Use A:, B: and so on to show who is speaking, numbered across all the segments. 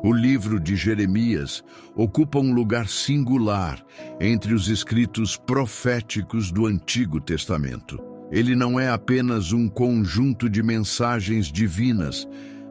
A: O livro de Jeremias ocupa um lugar singular entre os escritos proféticos do Antigo Testamento. Ele não é apenas um conjunto de mensagens divinas,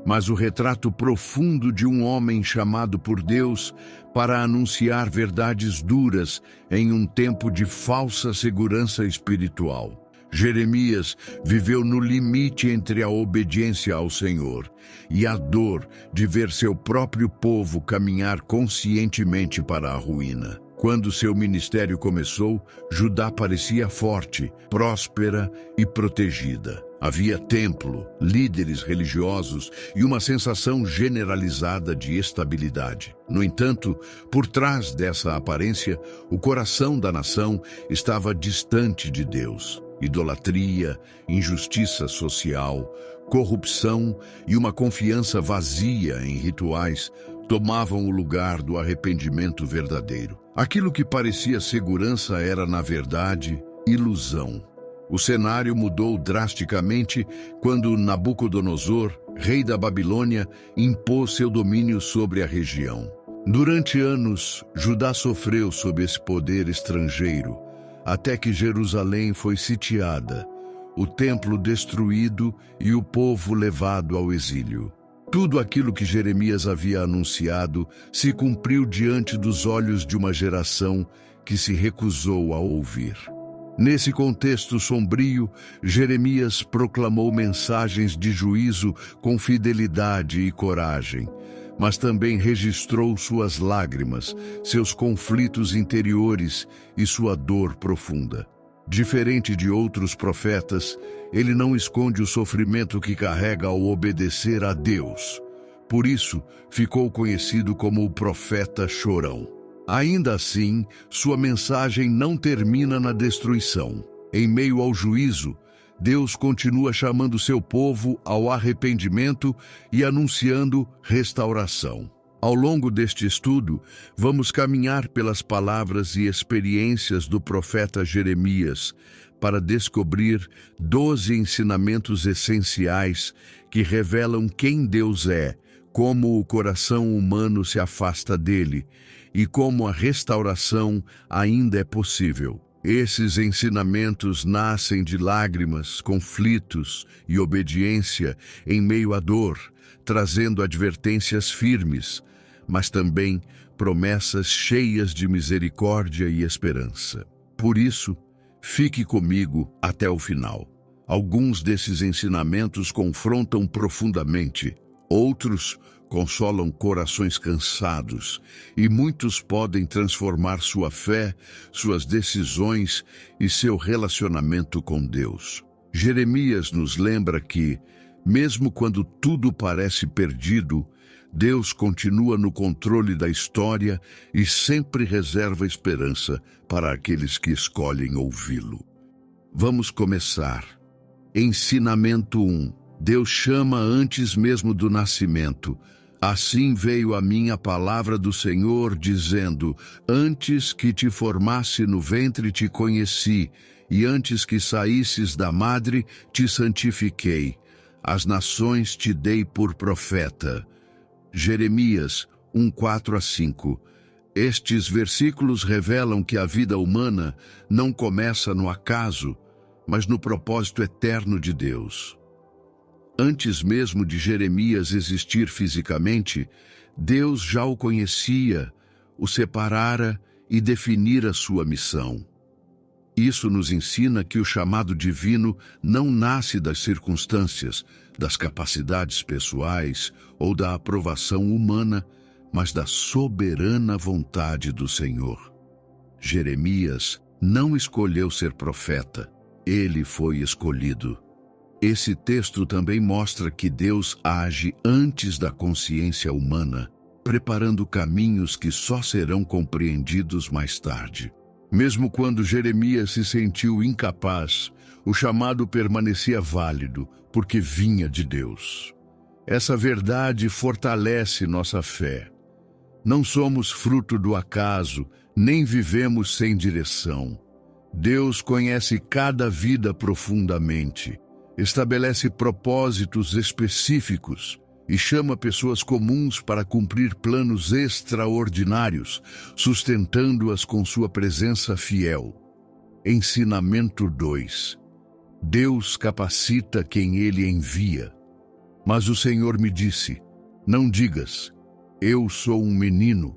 A: mas o retrato profundo de um homem chamado por Deus para anunciar verdades duras em um tempo de falsa segurança espiritual. Jeremias viveu no limite entre a obediência ao Senhor e a dor de ver seu próprio povo caminhar conscientemente para a ruína. Quando seu ministério começou, Judá parecia forte, próspera e protegida. Havia templo, líderes religiosos e uma sensação generalizada de estabilidade. No entanto, por trás dessa aparência, o coração da nação estava distante de Deus. Idolatria, injustiça social, corrupção e uma confiança vazia em rituais tomavam o lugar do arrependimento verdadeiro. Aquilo que parecia segurança era, na verdade, ilusão. O cenário mudou drasticamente quando Nabucodonosor, rei da Babilônia, impôs seu domínio sobre a região. Durante anos, Judá sofreu sob esse poder estrangeiro, até que Jerusalém foi sitiada, o templo destruído e o povo levado ao exílio. Tudo aquilo que Jeremias havia anunciado se cumpriu diante dos olhos de uma geração que se recusou a ouvir. Nesse contexto sombrio, Jeremias proclamou mensagens de juízo com fidelidade e coragem, mas também registrou suas lágrimas, seus conflitos interiores e sua dor profunda. Diferente de outros profetas, ele não esconde o sofrimento que carrega ao obedecer a Deus. Por isso, ficou conhecido como o profeta chorão. Ainda assim, sua mensagem não termina na destruição. Em meio ao juízo, Deus continua chamando seu povo ao arrependimento e anunciando restauração. Ao longo deste estudo, vamos caminhar pelas palavras e experiências do profeta Jeremias para descobrir 12 ensinamentos essenciais que revelam quem Deus é, como o coração humano se afasta dele e como a restauração ainda é possível. Esses ensinamentos nascem de lágrimas, conflitos e obediência em meio à dor, trazendo advertências firmes, mas também promessas cheias de misericórdia e esperança. Por isso, fique comigo até o final. Alguns desses ensinamentos confrontam profundamente, outros consolam corações cansados, e muitos podem transformar sua fé, suas decisões e seu relacionamento com Deus. Jeremias nos lembra que, mesmo quando tudo parece perdido, Deus continua no controle da história e sempre reserva esperança para aqueles que escolhem ouvi-lo. Vamos começar. Ensinamento 1. Deus chama antes mesmo do nascimento. Assim veio a mim a palavra do Senhor, dizendo: antes que te formasse no ventre te conheci, e antes que saísses da madre te santifiquei. As nações te dei por profeta. Jeremias 1:4-5. Estes versículos revelam que a vida humana não começa no acaso, mas no propósito eterno de Deus. Antes mesmo de Jeremias existir fisicamente, Deus já o conhecia, o separara e definira sua missão. Isso nos ensina que o chamado divino não nasce das circunstâncias, das capacidades pessoais ou da aprovação humana, mas da soberana vontade do Senhor. Jeremias não escolheu ser profeta, ele foi escolhido. Esse texto também mostra que Deus age antes da consciência humana, preparando caminhos que só serão compreendidos mais tarde. Mesmo quando Jeremias se sentiu incapaz, o chamado permanecia válido, porque vinha de Deus. Essa verdade fortalece nossa fé. Não somos fruto do acaso, nem vivemos sem direção. Deus conhece cada vida profundamente, estabelece propósitos específicos, e chama pessoas comuns para cumprir planos extraordinários, sustentando-as com sua presença fiel. Ensinamento 2. Deus capacita quem Ele envia. Mas o Senhor me disse: não digas, eu sou um menino,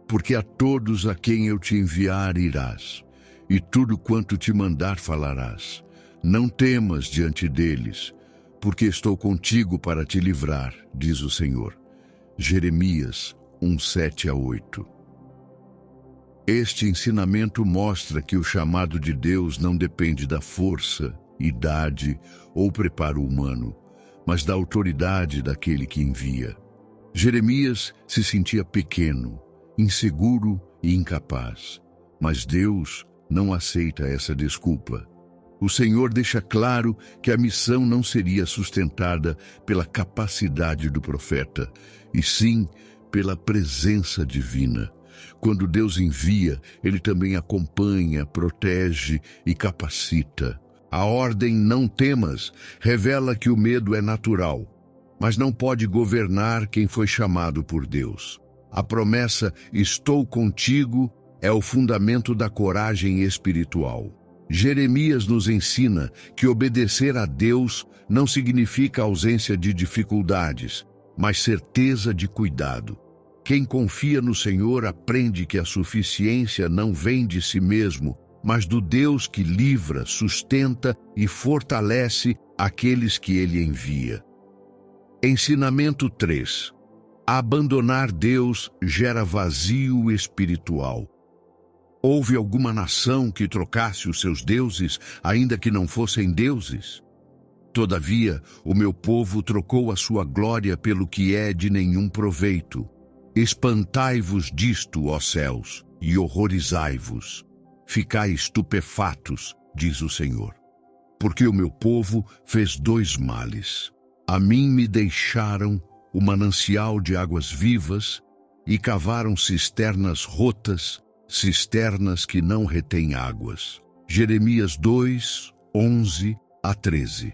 A: porque a todos a quem eu te enviar irás, e tudo quanto te mandar falarás. Não temas diante deles, porque estou contigo para te livrar, diz o Senhor. Jeremias 1:7-8. Este ensinamento mostra que o chamado de Deus não depende da força, idade ou preparo humano, mas da autoridade daquele que envia. Jeremias se sentia pequeno, inseguro e incapaz, mas Deus não aceita essa desculpa. O Senhor deixa claro que a missão não seria sustentada pela capacidade do profeta, e sim pela presença divina. Quando Deus envia, Ele também acompanha, protege e capacita. A ordem "não temas" revela que o medo é natural, mas não pode governar quem foi chamado por Deus. A promessa "estou contigo" é o fundamento da coragem espiritual. Jeremias nos ensina que obedecer a Deus não significa ausência de dificuldades, mas certeza de cuidado. Quem confia no Senhor aprende que a suficiência não vem de si mesmo, mas do Deus que livra, sustenta e fortalece aqueles que Ele envia. Ensinamento 3. Abandonar Deus gera vazio espiritual. Houve alguma nação que trocasse os seus deuses, ainda que não fossem deuses? Todavia, o meu povo trocou a sua glória pelo que é de nenhum proveito. Espantai-vos disto, ó céus, e horrorizai-vos. Ficai estupefatos, diz o Senhor. Porque o meu povo fez dois males. A mim me deixaram o manancial de águas vivas e cavaram cisternas rotas, cisternas que não retêm águas. Jeremias 2:11-13.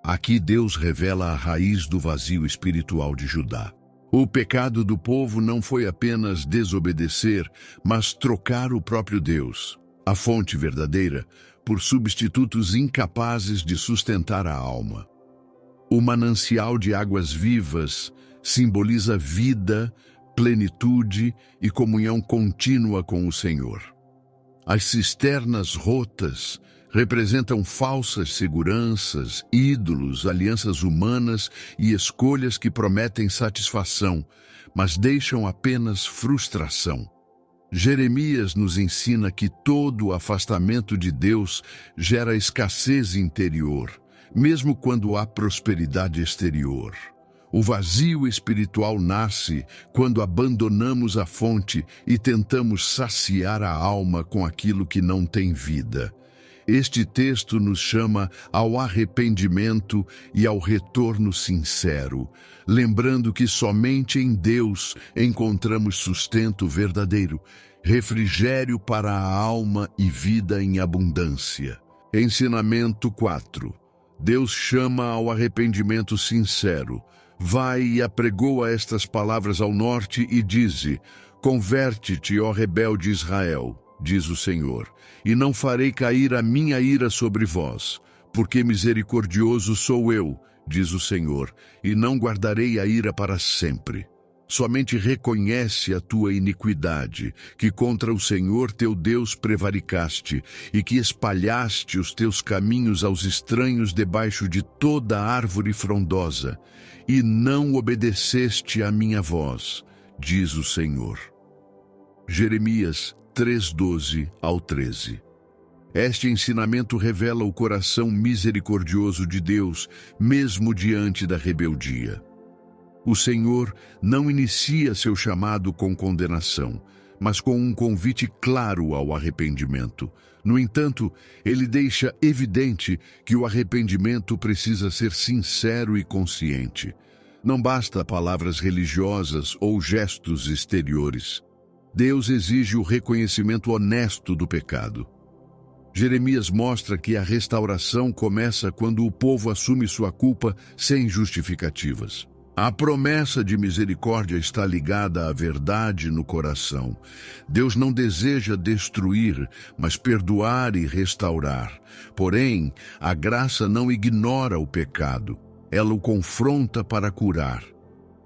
A: Aqui Deus revela a raiz do vazio espiritual de Judá. O pecado do povo não foi apenas desobedecer, mas trocar o próprio Deus, a fonte verdadeira, por substitutos incapazes de sustentar a alma. O manancial de águas vivas simboliza vida, plenitude e comunhão contínua com o Senhor. As cisternas rotas representam falsas seguranças, ídolos, alianças humanas e escolhas que prometem satisfação, mas deixam apenas frustração. Jeremias nos ensina que todo afastamento de Deus gera escassez interior, mesmo quando há prosperidade exterior. O vazio espiritual nasce quando abandonamos a fonte e tentamos saciar a alma com aquilo que não tem vida. Este texto nos chama ao arrependimento e ao retorno sincero, lembrando que somente em Deus encontramos sustento verdadeiro, refrigério para a alma e vida em abundância. Ensinamento 4. Deus chama ao arrependimento sincero. Vai e apregoa estas palavras ao norte e dize: converte-te, ó rebelde Israel, diz o Senhor, e não farei cair a minha ira sobre vós, porque misericordioso sou eu, diz o Senhor, e não guardarei a ira para sempre. Somente reconhece a tua iniquidade, que contra o Senhor teu Deus prevaricaste, e que espalhaste os teus caminhos aos estranhos debaixo de toda árvore frondosa, e não obedeceste à minha voz, diz o Senhor. Jeremias 3:12-13. Este ensinamento revela o coração misericordioso de Deus, mesmo diante da rebeldia. O Senhor não inicia seu chamado com condenação, mas com um convite claro ao arrependimento. No entanto, ele deixa evidente que o arrependimento precisa ser sincero e consciente. Não basta palavras religiosas ou gestos exteriores. Deus exige o reconhecimento honesto do pecado. Jeremias mostra que a restauração começa quando o povo assume sua culpa sem justificativas. A promessa de misericórdia está ligada à verdade no coração. Deus não deseja destruir, mas perdoar e restaurar. Porém, a graça não ignora o pecado. Ela o confronta para curar.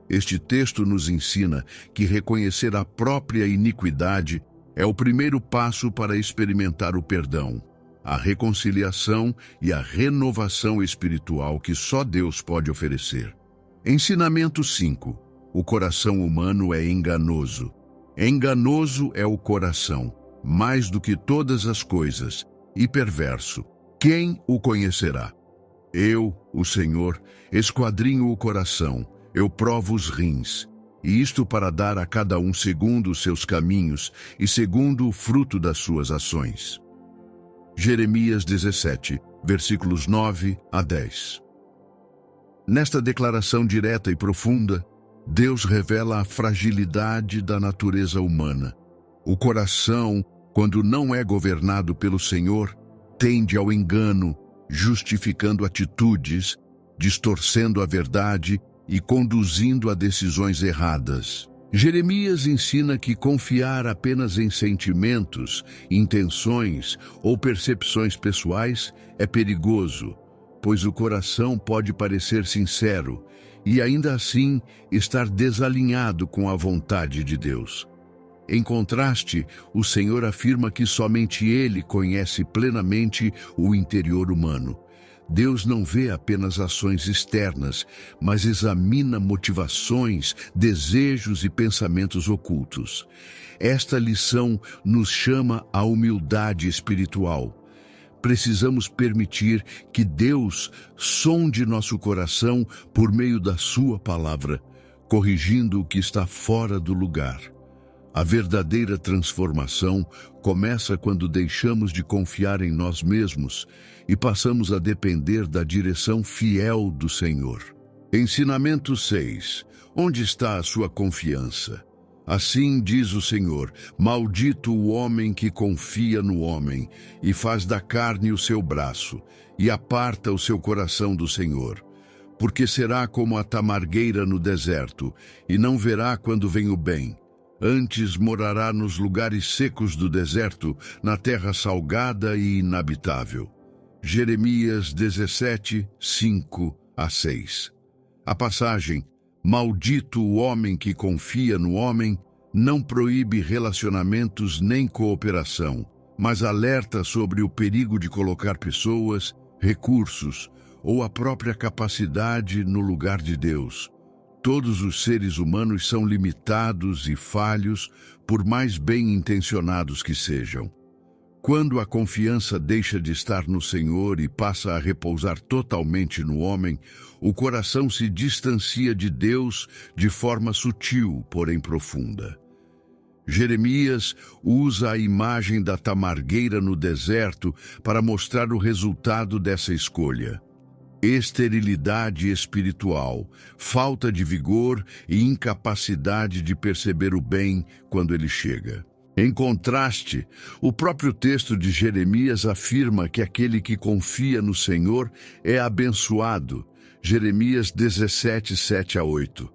A: Este texto nos ensina que reconhecer a própria iniquidade é o primeiro passo para experimentar o perdão, a reconciliação e a renovação espiritual que só Deus pode oferecer. Ensinamento 5. O coração humano é enganoso. Enganoso é o coração, mais do que todas as coisas, e perverso. Quem o conhecerá? Eu, o Senhor, esquadrinho o coração, eu provo os rins, e isto para dar a cada um segundo os seus caminhos e segundo o fruto das suas ações. Jeremias 17, versículos 9 a 10. Nesta declaração direta e profunda, Deus revela a fragilidade da natureza humana. O coração, quando não é governado pelo Senhor, tende ao engano, justificando atitudes, distorcendo a verdade e conduzindo a decisões erradas. Jeremias ensina que confiar apenas em sentimentos, intenções ou percepções pessoais é perigoso, pois o coração pode parecer sincero e ainda assim estar desalinhado com a vontade de Deus. Em contraste, o Senhor afirma que somente Ele conhece plenamente o interior humano. Deus não vê apenas ações externas, mas examina motivações, desejos e pensamentos ocultos. Esta lição nos chama à humildade espiritual. Precisamos permitir que Deus sonde nosso coração por meio da sua palavra, corrigindo o que está fora do lugar. A verdadeira transformação começa quando deixamos de confiar em nós mesmos e passamos a depender da direção fiel do Senhor. Ensinamento 6. Onde está a sua confiança? Assim diz o Senhor: maldito o homem que confia no homem e faz da carne o seu braço e aparta o seu coração do Senhor. Porque será como a tamargueira no deserto e não verá quando vem o bem. Antes morará nos lugares secos do deserto, na terra salgada e inabitável. Jeremias 17, 5 a 6. A passagem, maldito o homem que confia no homem, não proíbe relacionamentos nem cooperação, mas alerta sobre o perigo de colocar pessoas, recursos ou a própria capacidade no lugar de Deus. Todos os seres humanos são limitados e falhos, por mais bem-intencionados que sejam. Quando a confiança deixa de estar no Senhor e passa a repousar totalmente no homem, o coração se distancia de Deus de forma sutil, porém profunda. Jeremias usa a imagem da tamargueira no deserto para mostrar o resultado dessa escolha. Esterilidade espiritual, falta de vigor e incapacidade de perceber o bem quando ele chega. Em contraste, o próprio texto de Jeremias afirma que aquele que confia no Senhor é abençoado. Jeremias 17, 7 a 8.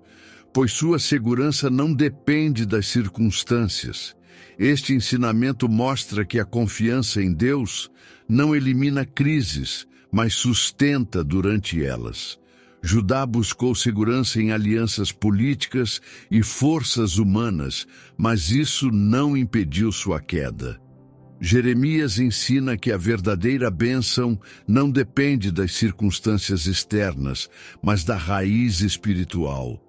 A: Pois sua segurança não depende das circunstâncias. Este ensinamento mostra que a confiança em Deus não elimina crises, mas sustenta durante elas. Judá buscou segurança em alianças políticas e forças humanas, mas isso não impediu sua queda. Jeremias ensina que a verdadeira bênção não depende das circunstâncias externas, mas da raiz espiritual.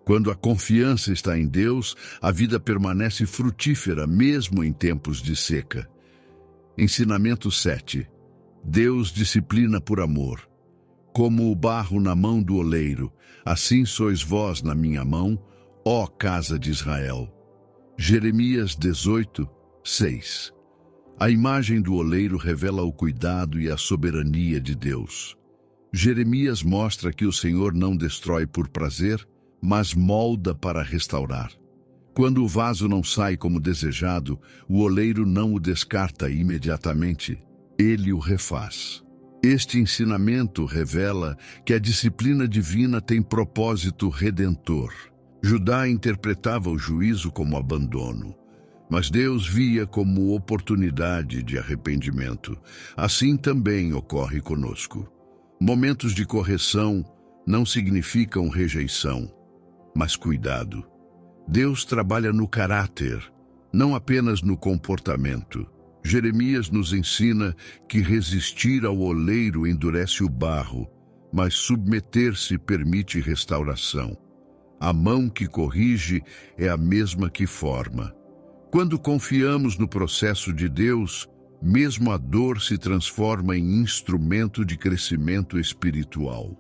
A: Quando a confiança está em Deus, a vida permanece frutífera, mesmo em tempos de seca. Ensinamento 7. Deus disciplina por amor. Como o barro na mão do oleiro, assim sois vós na minha mão, ó casa de Israel. Jeremias 18, 6. A imagem do oleiro revela o cuidado e a soberania de Deus. Jeremias mostra que o Senhor não destrói por prazer, mas molda para restaurar. Quando o vaso não sai como desejado, o oleiro não o descarta imediatamente, ele o refaz. Este ensinamento revela que a disciplina divina tem propósito redentor. Judá interpretava o juízo como abandono, mas Deus via como oportunidade de arrependimento. Assim também ocorre conosco. Momentos de correção não significam rejeição, mas cuidado. Deus trabalha no caráter, não apenas no comportamento. Jeremias nos ensina que resistir ao oleiro endurece o barro, mas submeter-se permite restauração. A mão que corrige é a mesma que forma. Quando confiamos no processo de Deus, mesmo a dor se transforma em instrumento de crescimento espiritual.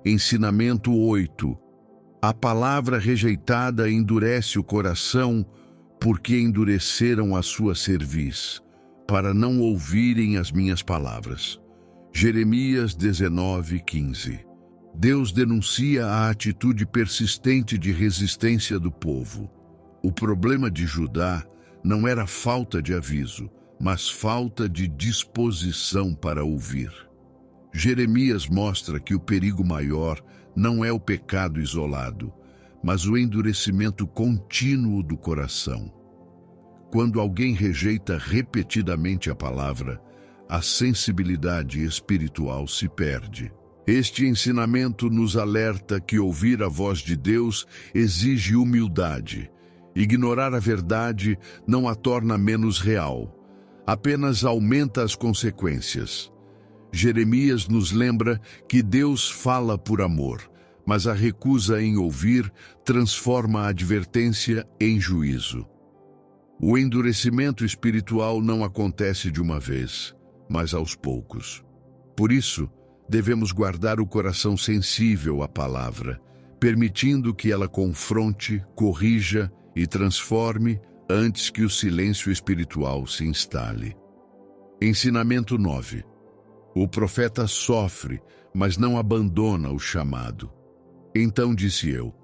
A: Ensinamento 8. A palavra rejeitada endurece o coração porque endureceram a sua cerviz, para não ouvirem as minhas palavras. Jeremias 19:15. Deus denuncia a atitude persistente de resistência do povo. O problema de Judá não era falta de aviso, mas falta de disposição para ouvir. Jeremias mostra que o perigo maior não é o pecado isolado, mas o endurecimento contínuo do coração. Quando alguém rejeita repetidamente a palavra, a sensibilidade espiritual se perde. Este ensinamento nos alerta que ouvir a voz de Deus exige humildade. Ignorar a verdade não a torna menos real, apenas aumenta as consequências. Jeremias nos lembra que Deus fala por amor, mas a recusa em ouvir transforma a advertência em juízo. O endurecimento espiritual não acontece de uma vez, mas aos poucos. Por isso, devemos guardar o coração sensível à palavra, permitindo que ela confronte, corrija e transforme antes que o silêncio espiritual se instale. Ensinamento 9. O profeta sofre, mas não abandona o chamado. Então disse eu: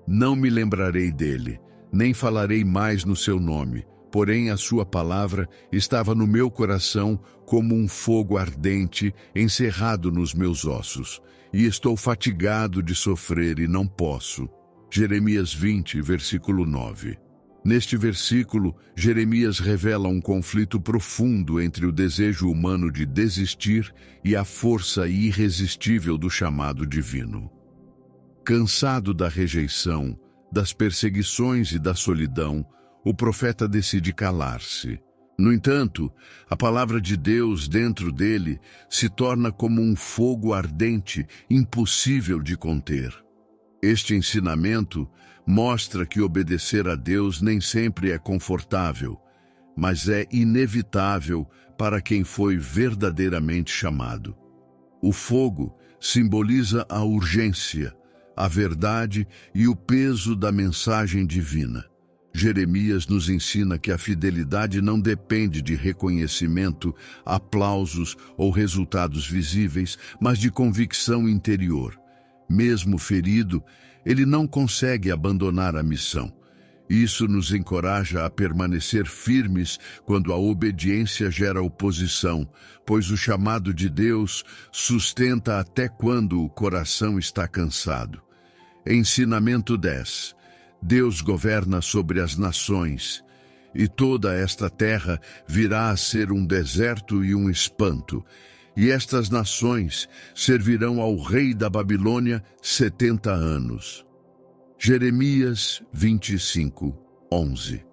A: não me lembrarei dele, nem falarei mais no seu nome, porém a sua palavra estava no meu coração como um fogo ardente encerrado nos meus ossos, e estou fatigado de sofrer e não posso. Jeremias 20, versículo 9. Neste versículo, Jeremias revela um conflito profundo entre o desejo humano de desistir e a força irresistível do chamado divino. Cansado da rejeição, das perseguições e da solidão, o profeta decide calar-se. No entanto, a palavra de Deus dentro dele se torna como um fogo ardente, impossível de conter. Este ensinamento mostra que obedecer a Deus nem sempre é confortável, mas é inevitável para quem foi verdadeiramente chamado. O fogo simboliza a urgência, a verdade e o peso da mensagem divina. Jeremias nos ensina que a fidelidade não depende de reconhecimento, aplausos ou resultados visíveis, mas de convicção interior. Mesmo ferido, ele não consegue abandonar a missão. Isso nos encoraja a permanecer firmes quando a obediência gera oposição, pois o chamado de Deus sustenta até quando o coração está cansado. Ensinamento 10. Deus governa sobre as nações, e toda esta terra virá a ser um deserto e um espanto. E estas nações servirão ao rei da Babilônia 70 anos. Jeremias 25, 11.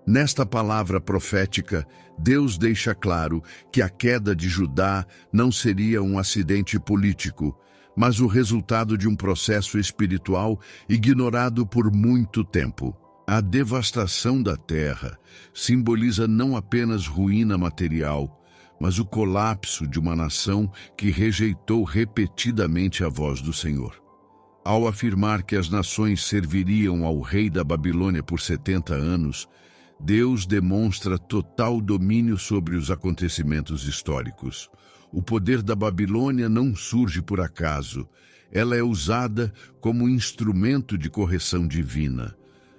A: Nesta palavra profética, Deus deixa claro que a queda de Judá não seria um acidente político, mas o resultado de um processo espiritual ignorado por muito tempo. A devastação da terra simboliza não apenas ruína material, mas o colapso de uma nação que rejeitou repetidamente a voz do Senhor. Ao afirmar que as nações serviriam ao rei da Babilônia por 70 anos, Deus demonstra total domínio sobre os acontecimentos históricos. O poder da Babilônia não surge por acaso. Ela é usada como instrumento de correção divina.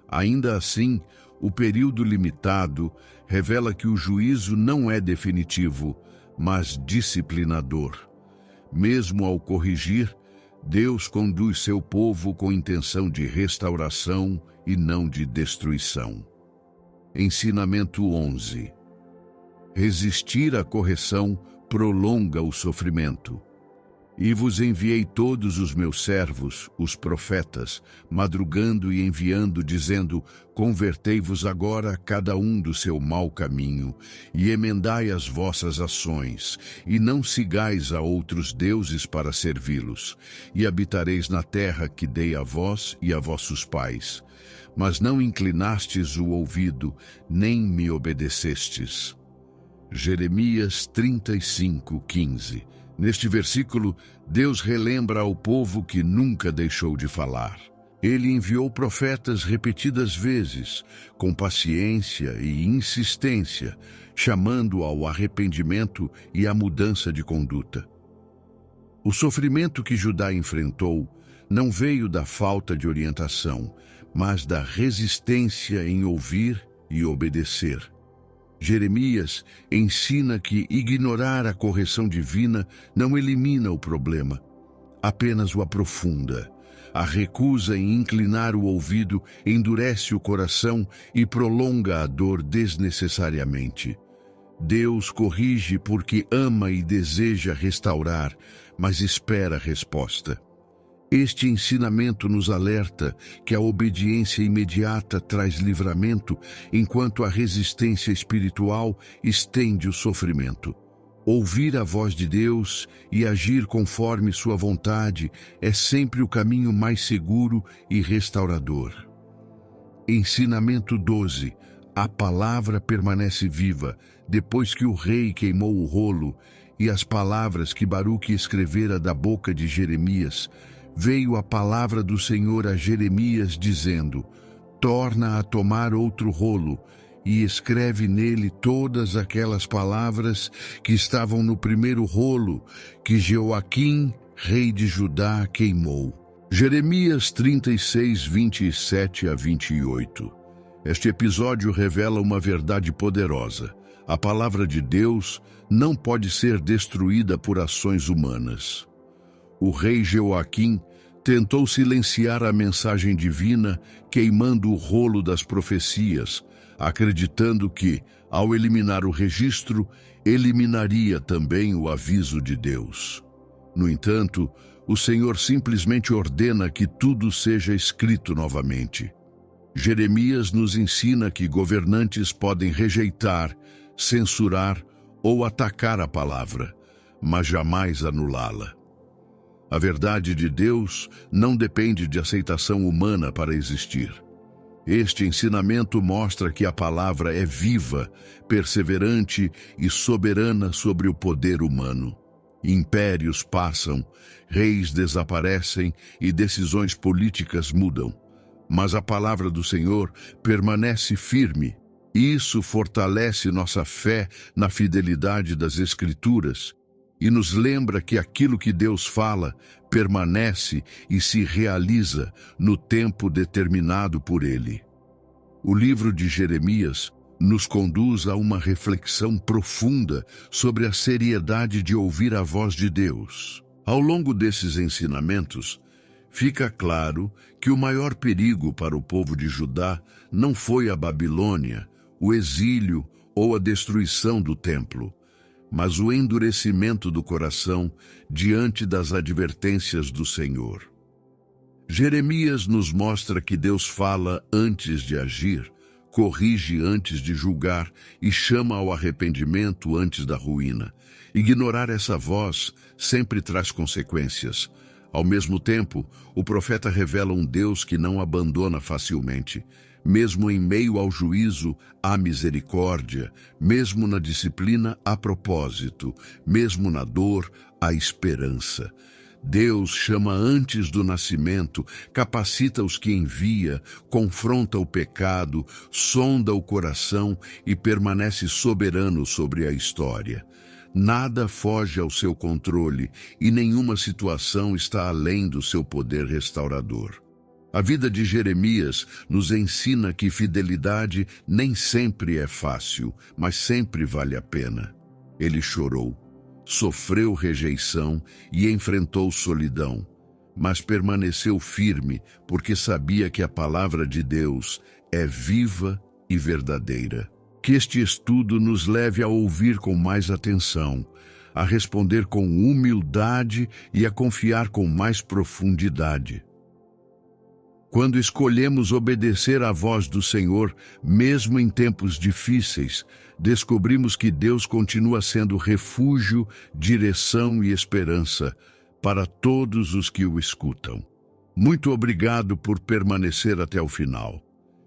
A: Ainda assim, o período limitado revela que o juízo não é definitivo, mas disciplinador. Mesmo ao corrigir, Deus conduz seu povo com intenção de restauração e não de destruição. Ensinamento 11. Resistir à correção prolonga o sofrimento. E vos enviei todos os meus servos, os profetas, madrugando e enviando, dizendo: convertei-vos agora cada um do seu mau caminho, e emendai as vossas ações, e não sigais a outros deuses para servi-los, e habitareis na terra que dei a vós e a vossos pais. Mas não inclinastes o ouvido, nem me obedecestes. Jeremias 35:15. Neste versículo, Deus relembra ao povo que nunca deixou de falar. Ele enviou profetas repetidas vezes, com paciência e insistência, chamando ao arrependimento e à mudança de conduta. O sofrimento que Judá enfrentou não veio da falta de orientação, mas da resistência em ouvir e obedecer. Jeremias ensina que ignorar a correção divina não elimina o problema, apenas o aprofunda. A recusa em inclinar o ouvido endurece o coração e prolonga a dor desnecessariamente. Deus corrige porque ama e deseja restaurar, mas espera a resposta. Este ensinamento nos alerta que a obediência imediata traz livramento, enquanto a resistência espiritual estende o sofrimento. Ouvir a voz de Deus e agir conforme sua vontade é sempre o caminho mais seguro e restaurador. Ensinamento 12. A palavra permanece viva depois que o rei queimou o rolo, e as palavras que Baruque escrevera da boca de Jeremias. Veio a palavra do Senhor a Jeremias, dizendo: torna a tomar outro rolo, e escreve nele todas aquelas palavras que estavam no primeiro rolo, que Jeoaquim, rei de Judá, queimou. Jeremias 36, 27 a 28. Este episódio revela uma verdade poderosa. A palavra de Deus não pode ser destruída por ações humanas. O rei Jeoaquim tentou silenciar a mensagem divina, queimando o rolo das profecias, acreditando que, ao eliminar o registro, eliminaria também o aviso de Deus. No entanto, o Senhor simplesmente ordena que tudo seja escrito novamente. Jeremias nos ensina que governantes podem rejeitar, censurar ou atacar a palavra, mas jamais anulá-la. A verdade de Deus não depende de aceitação humana para existir. Este ensinamento mostra que a palavra é viva, perseverante e soberana sobre o poder humano. Impérios passam, reis desaparecem e decisões políticas mudam. Mas a palavra do Senhor permanece firme. Isso fortalece nossa fé na fidelidade das Escrituras e nos lembra que aquilo que Deus fala permanece e se realiza no tempo determinado por Ele. O livro de Jeremias nos conduz a uma reflexão profunda sobre a seriedade de ouvir a voz de Deus. Ao longo desses ensinamentos, fica claro que o maior perigo para o povo de Judá não foi a Babilônia, o exílio ou a destruição do templo, mas o endurecimento do coração diante das advertências do Senhor. Jeremias nos mostra que Deus fala antes de agir, corrige antes de julgar e chama ao arrependimento antes da ruína. Ignorar essa voz sempre traz consequências. Ao mesmo tempo, o profeta revela um Deus que não abandona facilmente. Mesmo em meio ao juízo, há misericórdia. Mesmo na disciplina, há propósito. Mesmo na dor, há esperança. Deus chama antes do nascimento, capacita os que envia, confronta o pecado, sonda o coração e permanece soberano sobre a história. Nada foge ao seu controle e nenhuma situação está além do seu poder restaurador. A vida de Jeremias nos ensina que fidelidade nem sempre é fácil, mas sempre vale a pena. Ele chorou, sofreu rejeição e enfrentou solidão, mas permaneceu firme porque sabia que a palavra de Deus é viva e verdadeira. Que este estudo nos leve a ouvir com mais atenção, a responder com humildade e a confiar com mais profundidade. Quando escolhemos obedecer à voz do Senhor, mesmo em tempos difíceis, descobrimos que Deus continua sendo refúgio, direção e esperança para todos os que o escutam. Muito obrigado por permanecer até o final.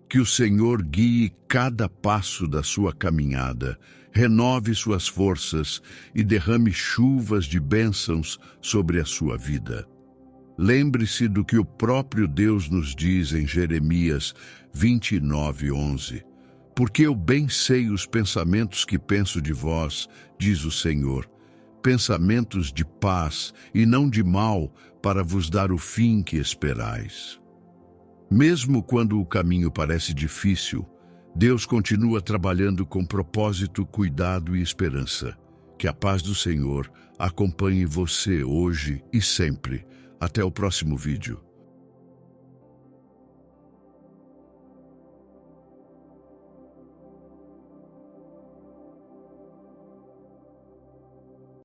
A: Que o Senhor guie cada passo da sua caminhada, renove suas forças e derrame chuvas de bênçãos sobre a sua vida. Lembre-se do que o próprio Deus nos diz em Jeremias 29:11. Porque eu bem sei os pensamentos que penso de vós, diz o Senhor, pensamentos de paz e não de mal, para vos dar o fim que esperais. Mesmo quando o caminho parece difícil, Deus continua trabalhando com propósito, cuidado e esperança. Que a paz do Senhor acompanhe você hoje e sempre. Até o próximo vídeo.